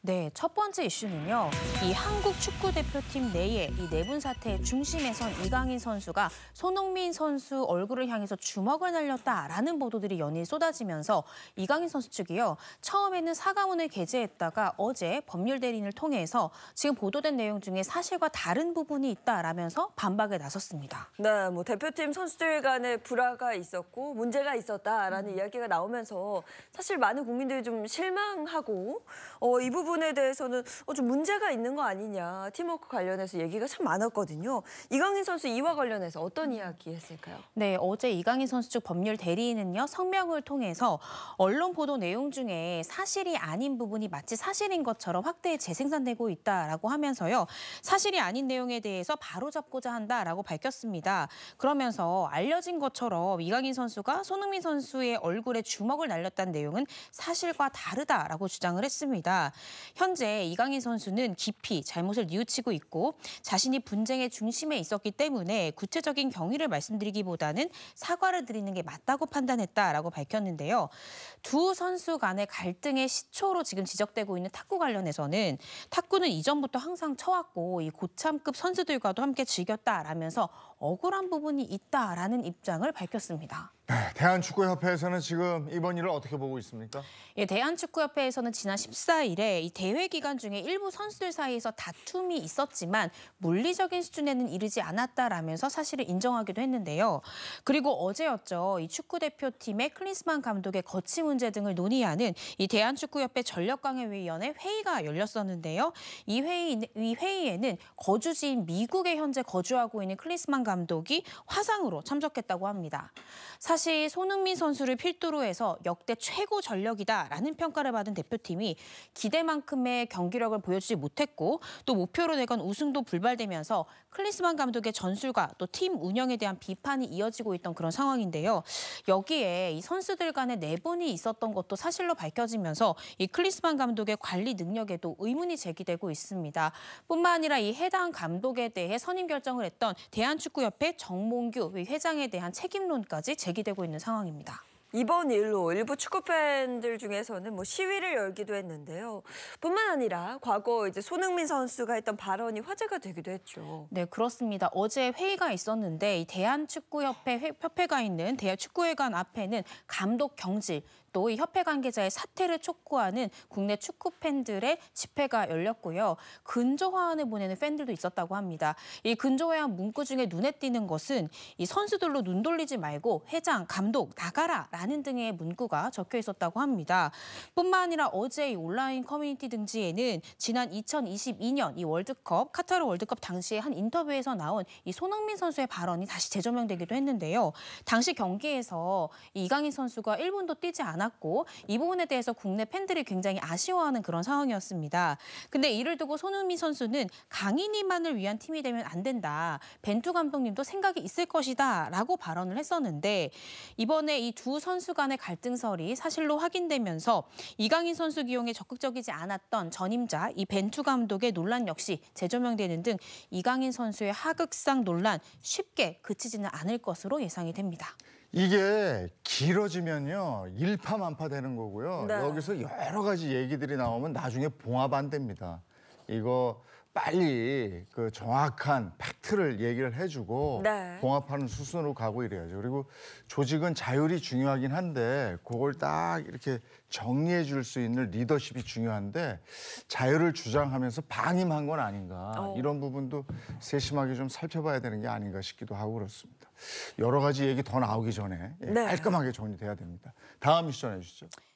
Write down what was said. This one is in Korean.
네, 첫 번째 이슈는요. 이 한국 축구 대표팀 내에 이 내분 사태의 중심에 선 이강인 선수가 손흥민 선수 얼굴을 향해서 주먹을 날렸다라는 보도들이 연일 쏟아지면서 이강인 선수 측이요. 처음에는 사과문을 게재했다가 어제 법률 대리인을 통해서 지금 보도된 내용 중에 사실과 다른 부분이 있다라면서 반박에 나섰습니다. 네, 대표팀 선수들 간에 불화가 있었고 문제가 있었다라는 이야기가 나오면서 사실 많은 국민들이 좀 실망하고 이 부분에 대해서는 좀 문제가 있는 거 아니냐, 팀워크 관련해서 얘기가 참 많았거든요. 이강인 선수 이와 관련해서 어떤 이야기 했을까요? 네, 어제 이강인 선수 측 법률 대리인은요, 성명을 통해서 언론 보도 내용 중에 사실이 아닌 부분이 마치 사실인 것처럼 확대해 재생산되고 있다라고 하면서요, 사실이 아닌 내용에 대해서 바로잡고자 한다라고 밝혔습니다. 그러면서 알려진 것처럼 이강인 선수가 손흥민 선수의 얼굴에 주먹을 날렸다는 내용은 사실과 다르다라고 주장을 했습니다. 현재 이강인 선수는 깊이 잘못을 뉘우치고 있고 자신이 분쟁의 중심에 있었기 때문에 구체적인 경위를 말씀드리기보다는 사과를 드리는 게 맞다고 판단했다라고 밝혔는데요. 두 선수 간의 갈등의 시초로 지금 지적되고 있는 탁구 관련해서는 탁구는 이전부터 항상 쳐왔고 이 고참급 선수들과도 함께 즐겼다라면서 억울한 부분이 있다라는 입장을 밝혔습니다. 네, 대한축구협회에서는 지금 이번 일을 어떻게 보고 있습니까? 예, 대한축구협회에서는 지난 14일에 이 대회 기간 중에 일부 선수들 사이에서 다툼이 있었지만 물리적인 수준에는 이르지 않았다라면서 사실을 인정하기도 했는데요. 그리고 어제였죠. 이 축구대표팀의 클린스만 감독의 거취 문제 등을 논의하는 이 대한축구협회 전력강화위원회 회의가 열렸었는데요. 이 회의에는 거주지인 미국에 현재 거주하고 있는 클린스만 감독이 화상으로 참석했다고 합니다. 사실 손흥민 선수를 필두로 해서 역대 최고 전력이다라는 평가를 받은 대표팀이 기대만큼의 경기력을 보여주지 못했고 또 목표로 내건 우승도 불발되면서 클린스만 감독의 전술과 또 팀 운영에 대한 비판이 이어지고 있던 그런 상황인데요. 여기에 이 선수들 간의 내분이 있었던 것도 사실로 밝혀지면서 이 클린스만 감독의 관리 능력에도 의문이 제기되고 있습니다. 뿐만 아니라 이 해당 감독에 대해 선임 결정을 했던 대한축구협회 정몽규 회장에 대한 책임론까지 제기되고 있는 상황입니다. 이번 일로 일부 축구 팬들 중에서는 시위를 열기도 했는데요. 뿐만 아니라 과거 이제 손흥민 선수가 했던 발언이 화제가 되기도 했죠. 네, 그렇습니다. 어제 회의가 있었는데 이 대한축구협회가 있는 대한축구회관 앞에는 감독 경질, 또 이 협회 관계자의 사퇴를 촉구하는 국내 축구 팬들의 집회가 열렸고요. 근조화환을 보내는 팬들도 있었다고 합니다. 이 근조화환 문구 중에 눈에 띄는 것은 이 선수들로 눈 돌리지 말고 회장, 감독 나가라라는 등의 문구가 적혀 있었다고 합니다. 뿐만 아니라 어제 이 온라인 커뮤니티 등지에는 지난 2022년 이 월드컵, 카타르 월드컵 당시에 한 인터뷰에서 나온 이 손흥민 선수의 발언이 다시 재조명되기도 했는데요. 당시 경기에서 이강인 선수가 1분도 뛰지 않았고 이 부분에 대해서 국내 팬들이 굉장히 아쉬워하는 그런 상황이었습니다. 근데 이를 두고 손흥민 선수는 강인이만을 위한 팀이 되면 안 된다. 벤투 감독님도 생각이 있을 것이다 라고 발언을 했었는데 이번에 이 두 선수 간의 갈등설이 사실로 확인되면서 이강인 선수 기용에 적극적이지 않았던 전임자 이 벤투 감독의 논란 역시 재조명되는 등 이강인 선수의 하극상 논란 쉽게 그치지는 않을 것으로 예상이 됩니다. 이게 길어지면요 일파만파 되는 거고요. 네. 여기서 여러 가지 얘기들이 나오면 나중에 봉합 안 됩니다. 이거 빨리 그 정확한 팩트를 얘기를 해주고 네. 봉합하는 수순으로 가고 이래야죠. 그리고 조직은 자율이 중요하긴 한데 그걸 딱 이렇게 정리해 줄 수 있는 리더십이 중요한데 자율을 주장하면서 방임한 건 아닌가. 이런 부분도 세심하게 좀 살펴봐야 되는 게 아닌가 싶기도 하고 그렇습니다. 여러 가지 얘기 더 나오기 전에 네. 깔끔하게 정리돼야 됩니다. 다음 이슈 전해 주시죠.